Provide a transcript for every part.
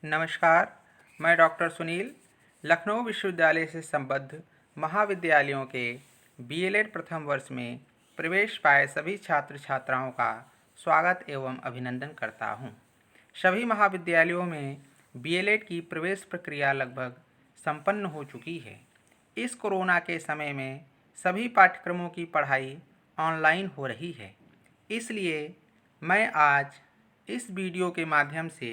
नमस्कार, मैं डॉक्टर सुनील लखनऊ विश्वविद्यालय से संबद्ध महाविद्यालयों के बीएलएड प्रथम वर्ष में प्रवेश पाए सभी छात्र छात्राओं का स्वागत एवं अभिनंदन करता हूं। सभी महाविद्यालयों में बीएलएड की प्रवेश प्रक्रिया लगभग संपन्न हो चुकी है। इस कोरोना के समय में सभी पाठ्यक्रमों की पढ़ाई ऑनलाइन हो रही है, इसलिए मैं आज इस वीडियो के माध्यम से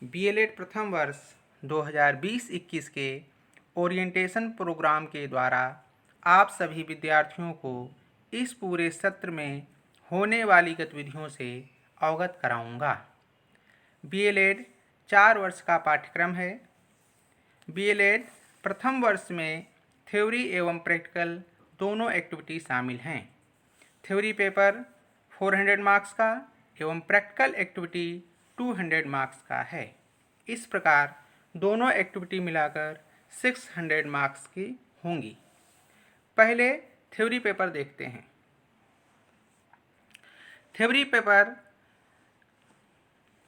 बीएलएड प्रथम वर्ष 2020-21 के ओरिएंटेशन प्रोग्राम के द्वारा आप सभी विद्यार्थियों को इस पूरे सत्र में होने वाली गतिविधियों से अवगत कराऊंगा। बीएलएड 4 वर्ष का पाठ्यक्रम है। बीएलएड प्रथम वर्ष में थ्योरी एवं प्रैक्टिकल दोनों एक्टिविटी शामिल हैं। थ्योरी पेपर 400 मार्क्स का एवं प्रैक्टिकल एक्टिविटी 200 मार्क्स का है। इस प्रकार दोनों एक्टिविटी मिलाकर 600 मार्क्स की होंगी। पहले थ्योरी पेपर देखते हैं। थ्योरी पेपर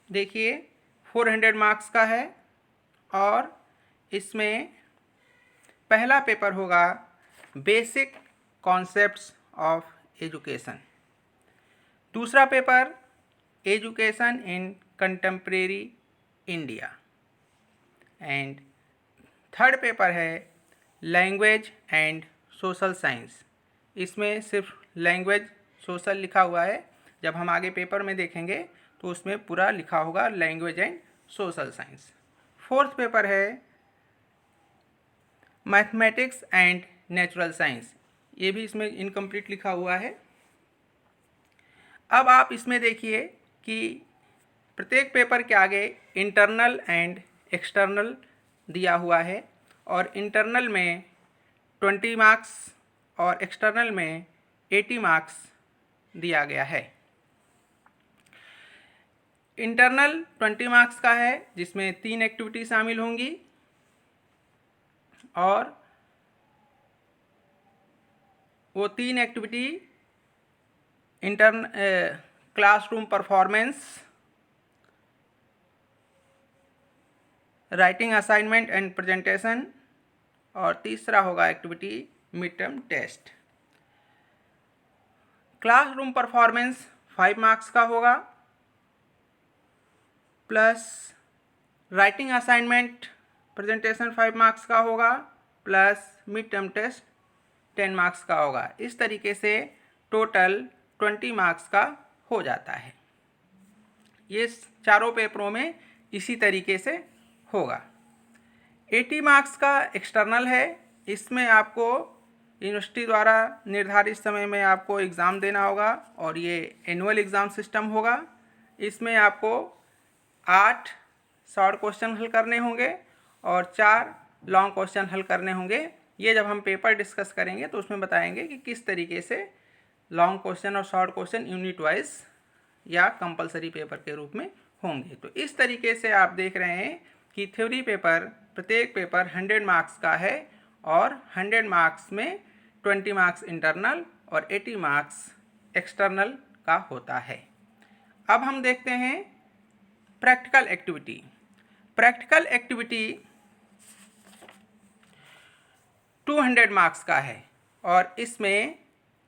देखिए 400 मार्क्स का है और इसमें पहला पेपर होगा बेसिक कॉन्सेप्ट्स ऑफ एजुकेशन। दूसरा paper education in contemporary India and third paper है लैंग्वेज एंड सोशल साइंस। इसमें सिर्फ लैंग्वेज सोशल लिखा हुआ है, जब हम आगे पेपर में देखेंगे तो उसमें पूरा लिखा होगा language and social science. Fourth paper है मैथमेटिक्स एंड नेचुरल साइंस, ये भी इसमें इनकम्प्लीट लिखा हुआ है। अब आप इसमें देखिए कि प्रत्येक पेपर के आगे इंटरनल एंड एक्सटर्नल दिया हुआ है और इंटरनल में 20 मार्क्स और एक्सटर्नल में 80 मार्क्स दिया गया है। इंटरनल 20 मार्क्स का है जिसमें 3 एक्टिविटी शामिल होंगी और वो 3 activity classroom performance, writing assignment and presentation और तीसरा होगा activity mid term test. Classroom performance 5 marks का होगा plus writing assignment presentation 5 marks का होगा plus mid term test 10 marks का होगा। इस तरीके से टोटल 20 मार्क्स का हो जाता है। ये चारों पेपरों में इसी तरीके से होगा। 80 मार्क्स का एक्सटर्नल है। इसमें आपको यूनिवर्सिटी द्वारा निर्धारित समय में आपको एग्ज़ाम देना होगा और ये एनुअल एग्ज़ाम सिस्टम होगा। इसमें आपको 8 शॉर्ट क्वेश्चन हल करने होंगे और 4 लॉन्ग क्वेश्चन हल करने होंगे। ये जब हम पेपर डिस्कस करेंगे तो उसमें बताएंगे कि किस तरीके से लॉन्ग क्वेश्चन और शॉर्ट क्वेश्चन यूनिट वाइज या कंपलसरी पेपर के रूप में होंगे। तो इस तरीके से आप देख रहे हैं कि थ्योरी पेपर प्रत्येक पेपर 100 मार्क्स का है और 100 मार्क्स में 20 मार्क्स इंटरनल और 80 मार्क्स एक्सटर्नल का होता है। अब हम देखते हैं practical activity. Practical activity 200 marks का है और इसमें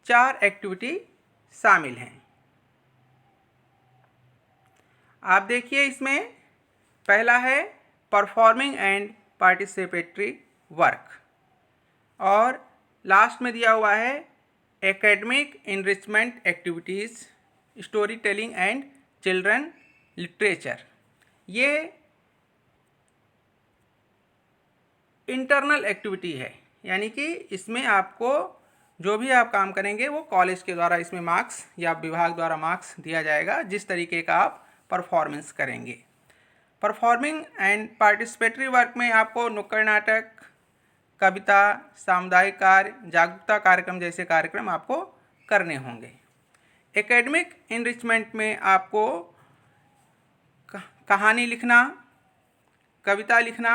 4 एक्टिविटी शामिल हैं। आप देखिए इसमें पहला है परफॉर्मिंग एंड पार्टिसिपेटरी वर्क और लास्ट में दिया हुआ है academic enrichment activities, story telling and children literature. ये इंटरनल एक्टिविटी है, यानी कि इसमें आपको जो भी आप काम करेंगे वो कॉलेज के द्वारा इसमें मार्क्स या विभाग द्वारा मार्क्स दिया जाएगा जिस तरीके का आप परफॉर्मेंस करेंगे। परफॉर्मिंग एंड पार्टिसिपेटरी वर्क में आपको नुक्कड़ नाटक, कविता, सामुदायिक कार्य, जागरूकता कार्यक्रम जैसे कार्यक्रम आपको करने होंगे। एकेडमिक इनरिचमेंट में आपको कहानी लिखना, कविता लिखना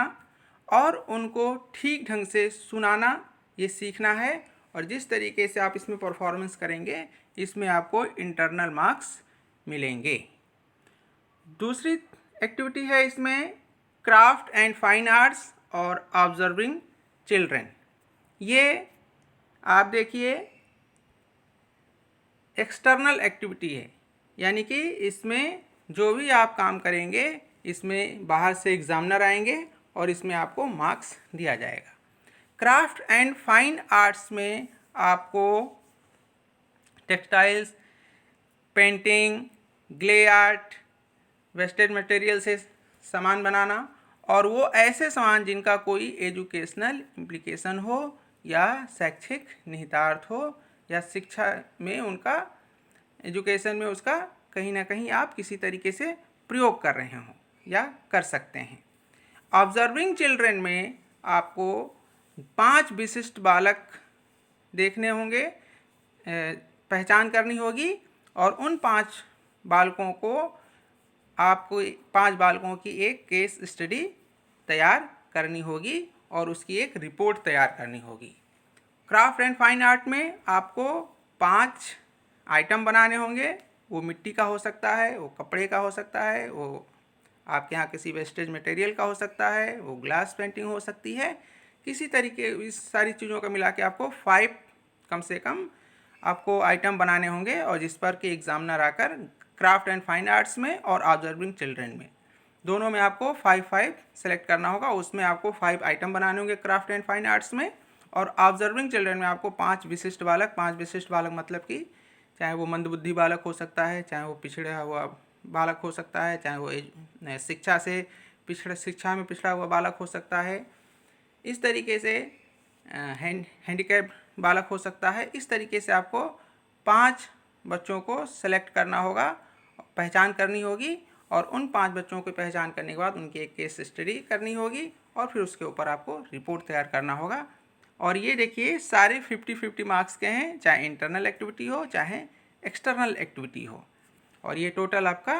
और उनको ठीक ढंग से सुनाना ये सीखना है और जिस तरीके से आप इसमें परफॉर्मेंस करेंगे इसमें आपको इंटरनल मार्क्स मिलेंगे। दूसरी एक्टिविटी है इसमें क्राफ्ट एंड फाइन आर्ट्स और ऑब्जर्विंग चिल्ड्रन। ये आप देखिए एक्सटर्नल एक्टिविटी है, यानी कि इसमें जो भी आप काम करेंगे इसमें बाहर से एग्जामिनर आएंगे और इसमें आपको मार्क्स दिया जाएगा। क्राफ्ट एंड फाइन आर्ट्स में आपको textiles, painting, clay art, wasted material से सामान बनाना और वो ऐसे सामान जिनका कोई एजुकेशनल इम्प्लीकेशन हो या शैक्षिक निहितार्थ हो या शिक्षा में उनका एजुकेशन में उसका कहीं ना कहीं आप किसी तरीके से प्रयोग कर रहे हो या कर सकते हैं। ऑब्जर्विंग चिल्ड्रन में आपको 5 विशिष्ट बालक देखने होंगे, पहचान करनी होगी और उन 5 बालकों को आपको 5 बालकों की एक केस स्टडी तैयार करनी होगी और उसकी एक रिपोर्ट तैयार करनी होगी। क्राफ्ट एंड फाइन आर्ट में आपको 5 आइटम बनाने होंगे। वो मिट्टी का हो सकता है, वो कपड़े का हो सकता है, वो आपके यहाँ किसी वेस्टेज मटेरियल का हो सकता है, वो ग्लास पेंटिंग हो सकती है। किसी तरीके इस सारी चीज़ों का मिला के आपको 5 कम से कम आपको आइटम बनाने होंगे और जिस पर कि एग्जामिनर आकर क्राफ्ट एंड फाइन आर्ट्स में और ऑब्जर्विंग चिल्ड्रन में दोनों में आपको 5 सेलेक्ट करना होगा। उसमें आपको 5 आइटम बनाने होंगे क्राफ्ट एंड फाइन आर्ट्स में, और ऑब्जर्विंग चिल्ड्रन में आपको 5 विशिष्ट बालक मतलब कि चाहे वो मंदबुद्धि बालक हो सकता है, चाहे वो पिछड़ा हुआ बालक हो सकता है, चाहे वो शिक्षा में पिछड़ा हुआ बालक हो सकता है, इस तरीके से हैंडीकैप बालक हो सकता है। इस तरीके से आपको 5 बच्चों को सेलेक्ट करना होगा, पहचान करनी होगी और उन 5 बच्चों को पहचान करने के बाद उनकी एक केस स्टडी करनी होगी और फिर उसके ऊपर आपको रिपोर्ट तैयार करना होगा। और ये देखिए सारे 50-50 मार्क्स के हैं, चाहे इंटरनल एक्टिविटी हो चाहे एक्सटर्नल एक्टिविटी हो, और ये टोटल आपका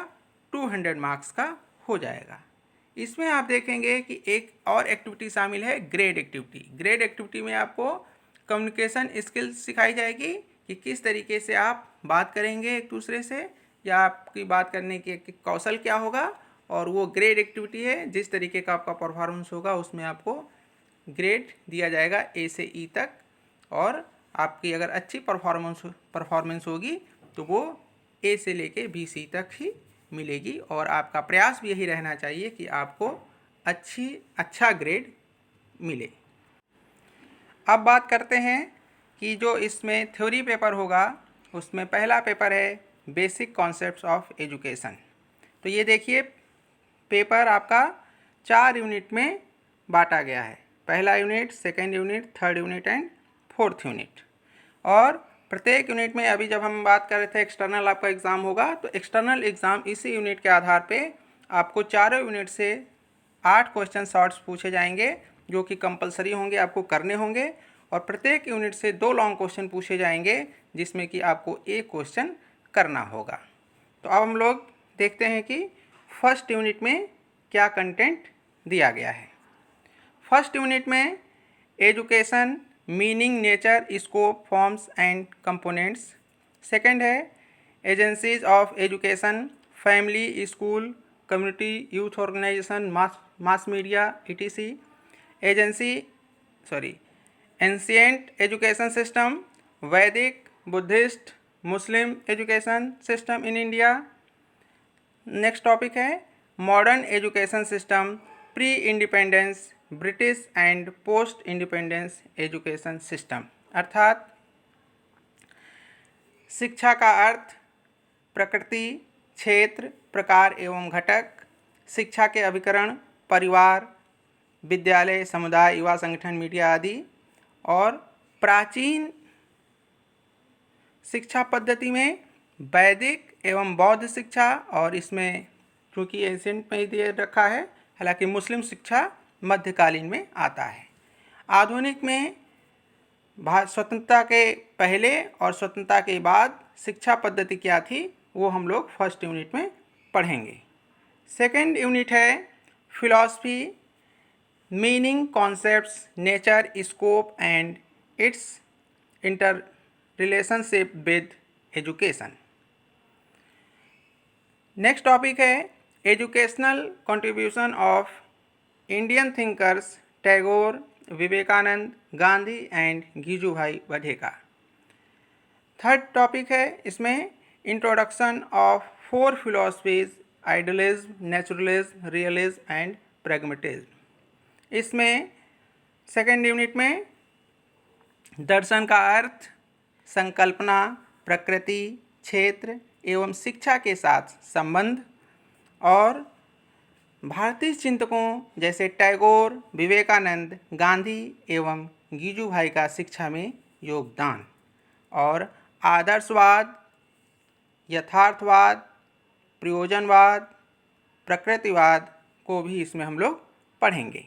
200 मार्क्स का हो जाएगा। इसमें आप देखेंगे कि एक और एक्टिविटी शामिल है, ग्रेड एक्टिविटी। ग्रेड एक्टिविटी में आपको कम्युनिकेशन स्किल्स सिखाई जाएगी कि किस तरीके से आप बात करेंगे एक दूसरे से या आपकी बात करने के कौशल क्या होगा, और वो ग्रेड एक्टिविटी है। जिस तरीके का आपका परफॉर्मेंस होगा उसमें आपको ग्रेड दिया जाएगा ए से ई तक, और आपकी अगर अच्छी परफॉर्मेंस होगी तो वो ए से लेके बी सी तक ही मिलेगी, और आपका प्रयास भी यही रहना चाहिए कि आपको अच्छा ग्रेड मिले। अब बात करते हैं कि जो इसमें थ्योरी पेपर होगा उसमें पहला पेपर है बेसिक कॉन्सेप्ट्स ऑफ एजुकेशन। तो ये देखिए पेपर आपका 4 यूनिट में बांटा गया है, पहला unit, second unit, third unit and fourth unit. और प्रत्येक यूनिट में अभी जब हम बात कर रहे थे एक्सटर्नल आपका एग्ज़ाम होगा, तो एक्सटर्नल एग्ज़ाम इसी यूनिट के आधार पे आपको चारों यूनिट से 8 क्वेश्चन शॉर्ट्स पूछे जाएंगे जो कि कंपलसरी होंगे, आपको करने होंगे, और प्रत्येक यूनिट से 2 लॉन्ग क्वेश्चन पूछे जाएंगे जिसमें कि आपको एक क्वेश्चन करना होगा। तो अब हम लोग देखते हैं कि फर्स्ट यूनिट में क्या कंटेंट दिया गया है। फर्स्ट यूनिट में education, meaning, nature, scope, forms and components. Second है agencies of education, family, school, community, youth organisation, mass media, etc. Ancient education system, Vedic, Buddhist, Muslim education system in India. Next topic है modern education system, pre independence, British and post independence education system. अर्थात शिक्षा का अर्थ, प्रकृति, क्षेत्र, प्रकार एवं घटक, शिक्षा के अभिकरण, परिवार, विद्यालय, समुदाय, युवा संगठन, मीडिया आदि। और प्राचीन शिक्षा पद्धति में वैदिक एवं बौद्ध शिक्षा, और इसमें चूँकि एंशिएंट में ही दे रखा है, हालांकि मुस्लिम शिक्षा मध्यकालीन में आता है। आधुनिक में स्वतंत्रता के पहले और स्वतंत्रता के बाद शिक्षा पद्धति क्या थी वो हम लोग फर्स्ट यूनिट में पढ़ेंगे। सेकंड यूनिट है philosophy, meaning, concepts, nature, scope and its interrelationship with education. Next topic है educational contribution of Indian thinkers Tagore, Vivekananda, Gandhi and Gijubhai Badheka. Third topic है इसमें introduction of four philosophies, idealism, naturalism, realism and pragmatism. इसमें second unit में दर्शन का अर्थ, संकल्पना, प्रकृति, क्षेत्र एवं शिक्षा के साथ संबंध और भारतीय चिंतकों जैसे टैगोर, विवेकानंद, गांधी एवं गीजूभाई का शिक्षा में योगदान और आदर्शवाद, यथार्थवाद, प्रयोजनवाद, प्रकृतिवाद को भी इसमें हम लोग पढ़ेंगे।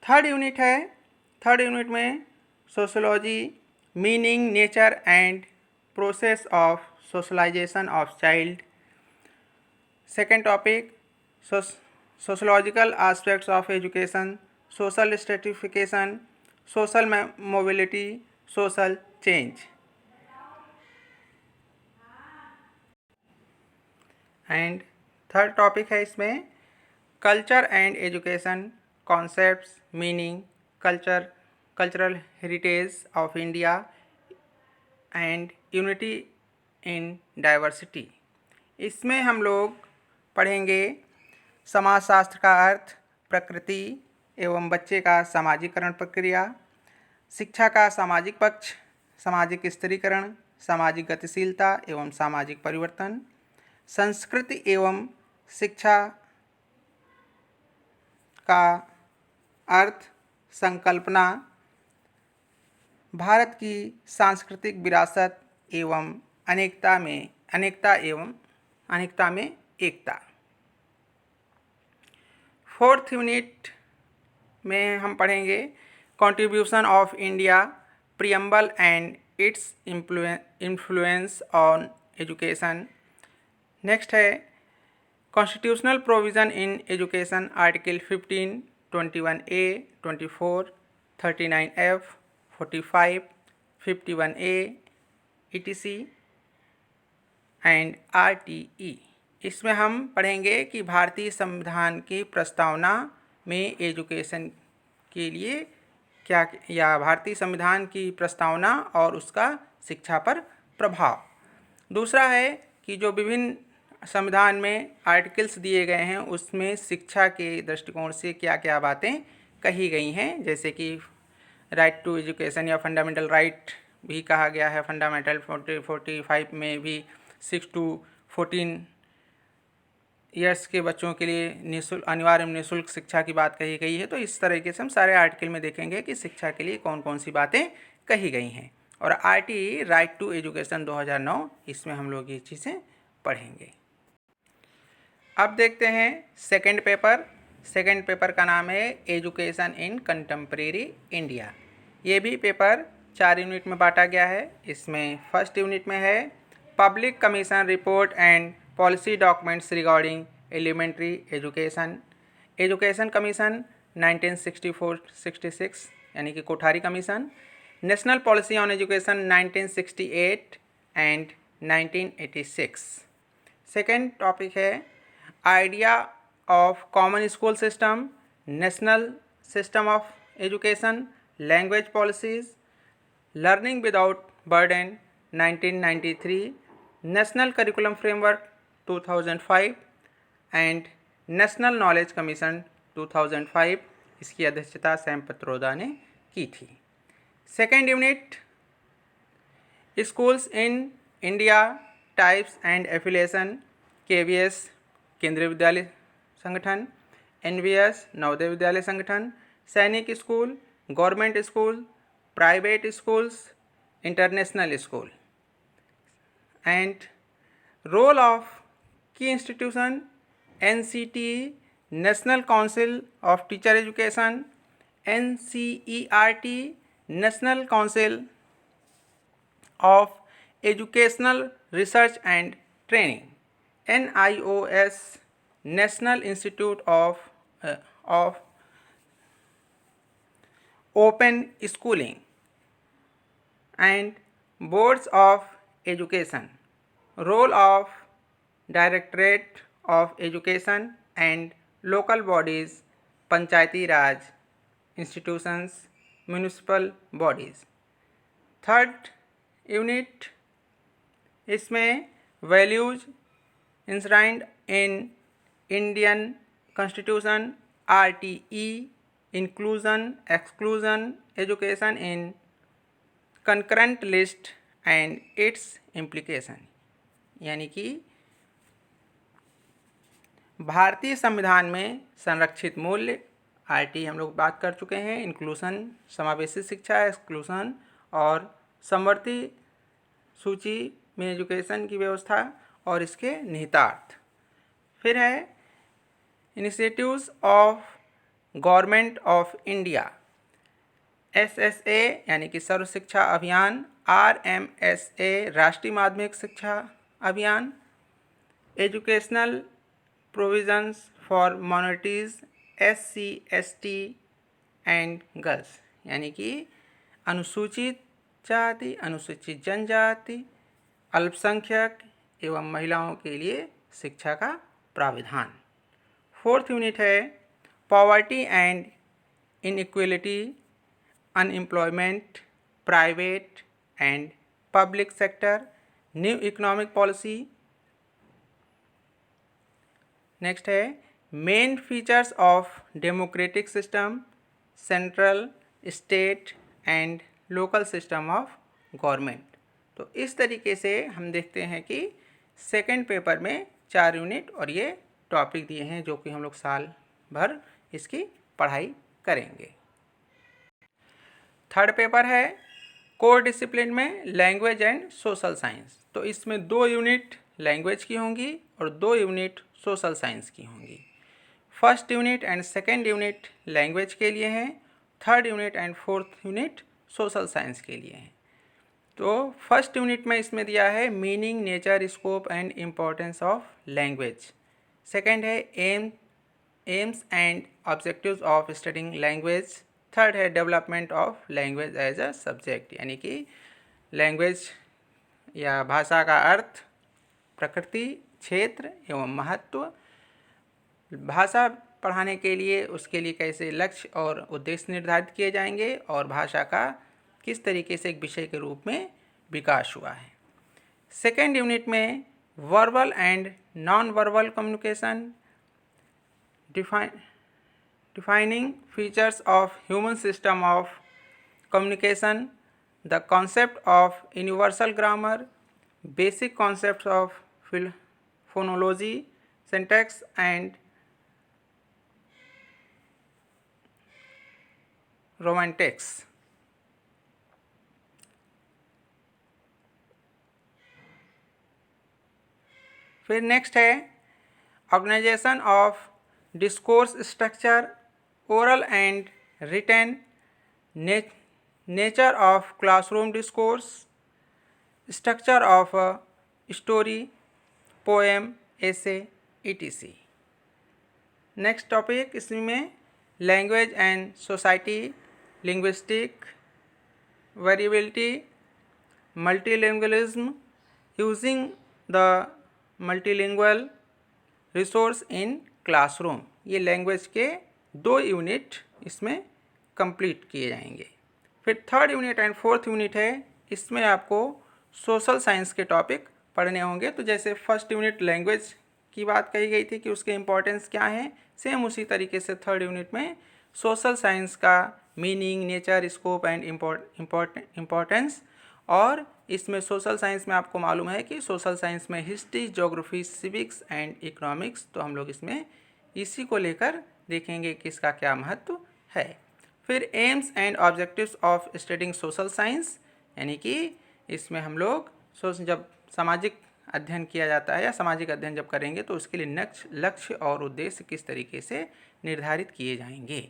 थर्ड यूनिट में sociology, meaning, nature and process of socialization of child. Second topic sociological aspects of education, social stratification, social mobility, social change. And third topic है इसमें culture and education, concepts, meaning, cultural heritage of India and unity in diversity. इसमें हम लोग पढ़ेंगे समाजशास्त्र का अर्थ, प्रकृति एवं बच्चे का सामाजिकरण प्रक्रिया, शिक्षा का सामाजिक पक्ष, सामाजिक स्थिरीकरण, सामाजिक गतिशीलता एवं सामाजिक परिवर्तन, संस्कृति एवं शिक्षा का अर्थ, संकल्पना, भारत की सांस्कृतिक विरासत एवं अनेकता में एकता। फोर्थ यूनिट में हम पढ़ेंगे contribution of India, preamble and its influence on education. Next है constitutional provision in education, article 15, 21A, 24, 39F, 45, 51A, ETC and RTE। इसमें हम पढ़ेंगे कि भारतीय संविधान की प्रस्तावना में एजुकेशन के लिए क्या, या भारतीय संविधान की प्रस्तावना और उसका शिक्षा पर प्रभाव। दूसरा है कि जो विभिन्न संविधान में आर्टिकल्स दिए गए हैं उसमें शिक्षा के दृष्टिकोण से क्या क्या बातें कही गई हैं, जैसे कि राइट टू एजुकेशन या फंडामेंटल राइट भी कहा गया है। फंडामेंटल 45 में भी 6 to 14 ईयर्स के बच्चों के लिए निःशुल्क, अनिवार्य निःशुल्क शिक्षा की बात कही गई है। तो इस तरीके से हम सारे आर्टिकल में देखेंगे कि शिक्षा के लिए कौन कौन सी बातें कही गई हैं। और RTE, राइट टू एजुकेशन 2009, इसमें हम लोग ये चीज़ें पढ़ेंगे। अब देखते हैं सेकंड पेपर का नाम है एजुकेशन इन कंटेम्प्रेरी इंडिया। ये भी पेपर 4 यूनिट में बांटा गया है। इसमें फर्स्ट यूनिट में है public commission report and policy documents regarding elementary education commission 1964-66 यानी कि Kothari commission, national policy on education 1968 and 1986। Second topic है idea of common school system, national system of education, language policies, learning without burden 1993, national curriculum framework 2005 and national knowledge commission 2005। इसकी अध्यक्षता सैम पित्रोदा ने की थी। Second unit schools in India, types and affiliation, KVS केंद्रीय विद्यालय Sangathan, NVS Navodaya Vidyalaya Sangathan, Sainik school, government school, private schools, international school. And role of key institution NCTE, national council of teacher education, NCERT, national council of educational research and training, NIOS, national institute of open schooling and boards of education, role of directorate of education and local bodies, Panchayati Raj institutions, municipal bodies. Third unit, इसमें values enshrined in Indian constitution, RTE, inclusion, exclusion, education in concurrent list and it's implication, यानी कि भारतीय संविधान में संरक्षित मूल्य, RT हम लोग बात कर चुके हैं, इंक्लूजन समावेशी शिक्षा, एक्सक्लूजन और समवर्ती सूची में एजुकेशन की व्यवस्था और इसके निहितार्थ। फिर है initiatives of government of India, SSA यानी कि सर्व शिक्षा अभियान, RMSA राष्ट्रीय माध्यमिक शिक्षा अभियान, educational provisions for minorities, SC ST and girls, यानी कि अनुसूचित जाति, अनुसूचित जनजाति, अल्पसंख्यक एवं महिलाओं के लिए शिक्षा का प्राविधान। फोर्थ यूनिट है poverty and inequality, unemployment, private and public sector, new economic policy. Next है main features of democratic system, central, state and local system of government. तो इस तरीके से हम देखते हैं कि सेकंड पेपर में 4 यूनिट और ये टॉपिक दिए हैं जो कि हम लोग साल भर इसकी पढ़ाई करेंगे। थर्ड पेपर है कोर डिसिप्लिन में लैंग्वेज एंड सोशल साइंस। तो इसमें 2 यूनिट लैंग्वेज की होंगी और 2 यूनिट सोशल साइंस की होंगी। First unit and second unit language के लिए हैं, third unit and fourth unit social science के लिए हैं। तो फर्स्ट यूनिट में इसमें दिया है meaning, nature, scope and importance of language. Second है aims and objectives of studing language. Third है development of language as a subject, यानी कि लैंग्वेज या भाषा का अर्थ, प्रकृति, क्षेत्र एवं महत्व, भाषा पढ़ाने के लिए उसके लिए कैसे लक्ष्य और उद्देश्य निर्धारित किए जाएंगे और भाषा का किस तरीके से एक विषय के रूप में विकास हुआ है। सेकेंड यूनिट में verbal and non verbal communication, defining features of human system of communication, the concept of universal grammar, basic concepts of phonology, syntax and romantics। फिर नेक्स्ट है organisation of discourse structure, oral and written, nature of classroom discourse, structure of story, poem, essay, etc। Next topic इसमें language and society, linguistic, variability, multilingualism, using the multilingual resource in classroom. ये language के 2 unit इसमें complete किए जाएंगे। फिर third unit and fourth unit है, इसमें आपको सोशल साइंस के टॉपिक पढ़ने होंगे। तो जैसे फर्स्ट यूनिट लैंग्वेज की बात कही गई थी कि उसके इम्पोर्टेंस क्या है, सेम उसी तरीके से थर्ड यूनिट में सोशल साइंस का meaning, nature, scope and importance. और इसमें सोशल साइंस में आपको मालूम है कि सोशल साइंस में history, geography, civics and economics, तो हम लोग इसमें इसी को लेकर देखेंगे कि इसका क्या महत्व है। फिर AIIMS and objectives of studying social science, यानी कि इसमें हम लोग जब सामाजिक अध्ययन किया जाता है या सामाजिक अध्ययन जब करेंगे तो उसके लिए लक्ष्य और उद्देश्य किस तरीके से निर्धारित किए जाएंगे।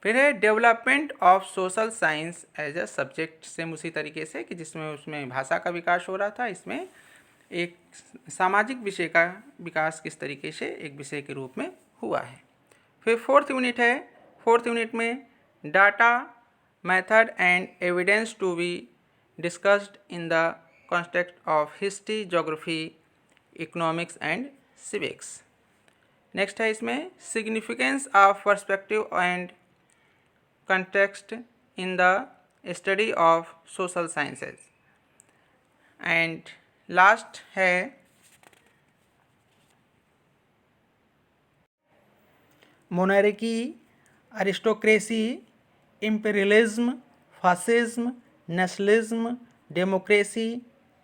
फिर है development of social science as a subject, same उसी तरीके से कि जिसमें उसमें भाषा का विकास हो रहा था, इसमें एक सामाजिक विषय का विकास किस तरीके से एक विषय के रूप में हुआ है। फिर फोर्थ यूनिट है, फोर्थ यूनिट में data, method and evidence to be discussed in the context of history, geography, economics and civics. Next है इसमें significance of perspective and context in the study of social sciences. And last है monarchy, aristocracy, imperialism, fascism, nationalism, democracy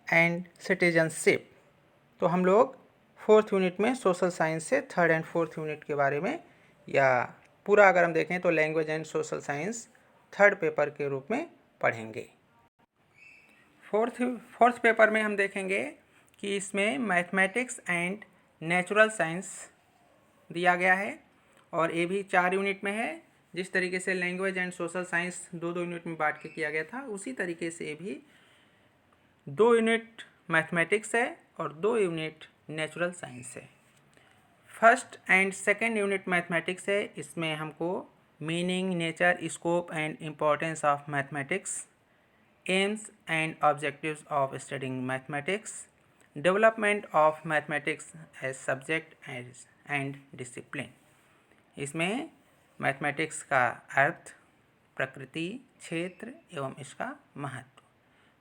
and citizenship. तो हम लोग 4th unit में social science से 3rd and 4th unit के बारे में, या पूरा अगर हम देखें तो language and social science 3rd paper के रूप में पढ़ेंगे। फोर्थ पेपर में हम देखेंगे कि इसमें मैथमेटिक्स एंड नेचुरल साइंस दिया गया है, और ये भी 4 यूनिट में है। जिस तरीके से language and social science 2-2 unit में बांट के किया गया था, उसी तरीके से भी 2 यूनिट मैथमेटिक्स है और 2 यूनिट नेचुरल साइंस है। 1st and 2nd unit mathematics है। इसमें हमको meaning, nature, scope and importance of mathematics, aims and objectives of studying mathematics, development of mathematics as subject and discipline. इसमें मैथमेटिक्स का अर्थ, प्रकृति, क्षेत्र एवं इसका महत्व,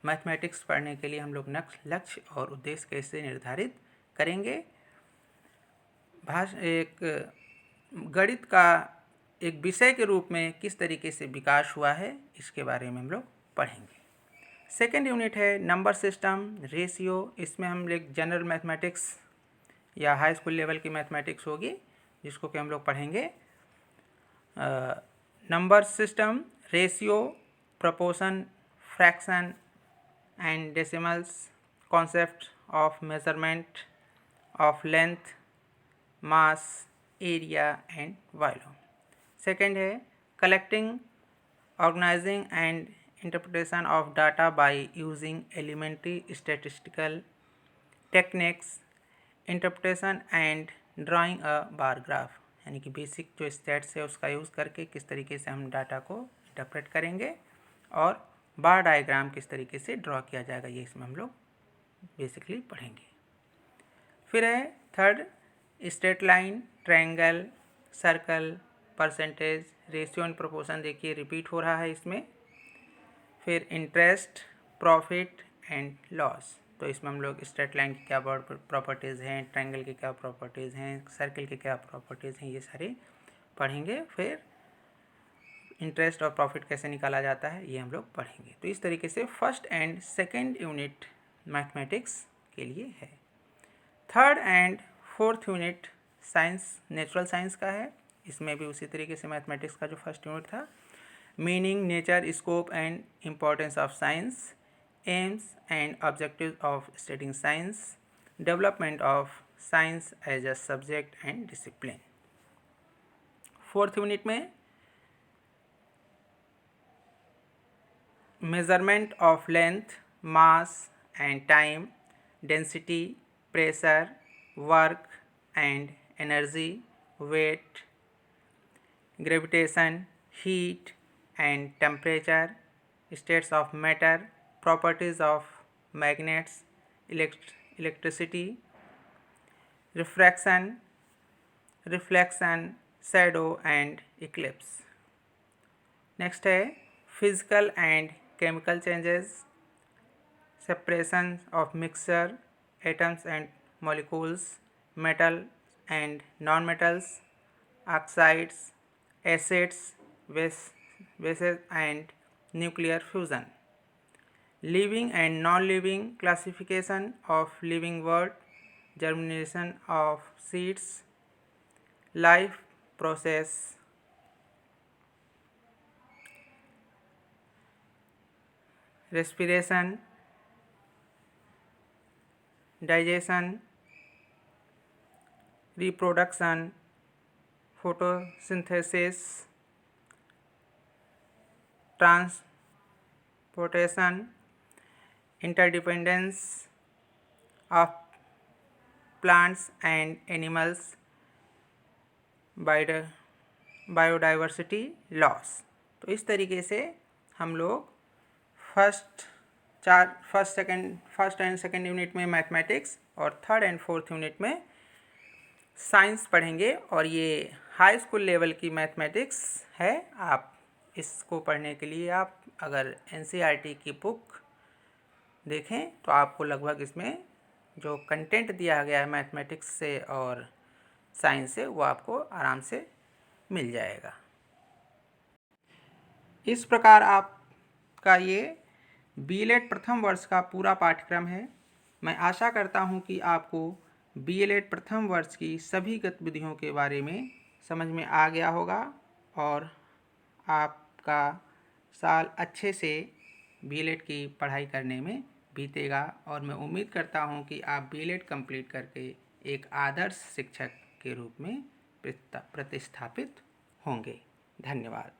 मैथमेटिक्स पढ़ने के लिए हम लोग लक्ष्य और उद्देश्य कैसे निर्धारित करेंगे, एक गणित का एक विषय के रूप में किस तरीके से विकास हुआ है, इसके बारे में हम लोग पढ़ेंगे। 2nd यूनिट है नंबर सिस्टम, रेशियो। इसमें हम लोग जनरल मैथमेटिक्स या हाई स्कूल लेवल की मैथमेटिक्स होगी, जिसको कि हम लोग पढ़ेंगे। Number system, ratio, proportion, fraction and decimals, concept of measurement of length, mass, area and volume. 2nd है collecting, organizing and interpretation of data by using elementary statistical techniques, interpretation and drawing a bar graph, यानी कि basic जो stats है उसका use करके किस तरीके से हम डाटा को इंटरप्रेट करेंगे और बार डायग्राम किस तरीके से ड्रॉ किया जाएगा, ये इसमें हम लोग बेसिकली पढ़ेंगे। फिर है 3rd straight line, triangle, circle, percentage, ratio and proportion. देखिए रिपीट हो रहा है इसमें। फिर इंटरेस्ट, प्रॉफिट एंड लॉस। तो इसमें हम लोग स्ट्रेट लाइन की क्या प्रॉपर्टीज़ हैं, ट्रायंगल की क्या प्रॉपर्टीज़ हैं, सर्कल की क्या प्रॉपर्टीज़ हैं, ये सारे पढ़ेंगे। फिर इंटरेस्ट और प्रॉफिट कैसे निकाला जाता है, ये हम लोग पढ़ेंगे। तो इस तरीके से 1st and 2nd unit mathematics के लिए है। 3rd and 4th unit science, natural science का है। इसमें भी उसी तरीके से मैथमेटिक्स का जो 1st यूनिट था, meaning, nature, scope and importance of science, aims and objectives of studying science, development of science as a subject and discipline. 4th unit में measurement of length, mass and time, density, pressure, work and energy, weight, gravitation, heat and temperature, states of matter, properties of magnets, electricity, reflection, shadow and eclipse. Next है physical and chemical changes, separation of mixture, atoms and molecules, metal and non-metals, oxides, acids, bases and nuclear fusion, living and non-living, classification of living world, germination of seeds, life process, respiration, digestion, reproduction, photosynthesis, transportation, interdependence of plants and animals, biodiversity loss. तो इस तरीके से हम लोग first and 2nd unit में mathematics और 3rd and 4th unit में science पढ़ेंगे और ये हाई स्कूल लेवल की मैथमेटिक्स है। आप इसको पढ़ने के लिए आप अगर एनसीईआरटी की बुक देखें तो आपको लगभग इसमें जो कंटेंट दिया गया है मैथमेटिक्स से और साइंस से वो आपको आराम से मिल जाएगा। इस प्रकार आपका ये बीएलएड प्रथम वर्ष का पूरा पाठ्यक्रम है। मैं आशा करता हूँ कि आपको बीएलएड प्रथम वर्ष की सभी गतिविधियों के बारे में समझ में आ गया होगा और आपका साल अच्छे से बीएलएड की पढ़ाई करने में बीतेगा और मैं उम्मीद करता हूँ कि आप बीएलएड कंप्लीट करके एक आदर्श शिक्षक के रूप में प्रतिष्ठापित होंगे। धन्यवाद।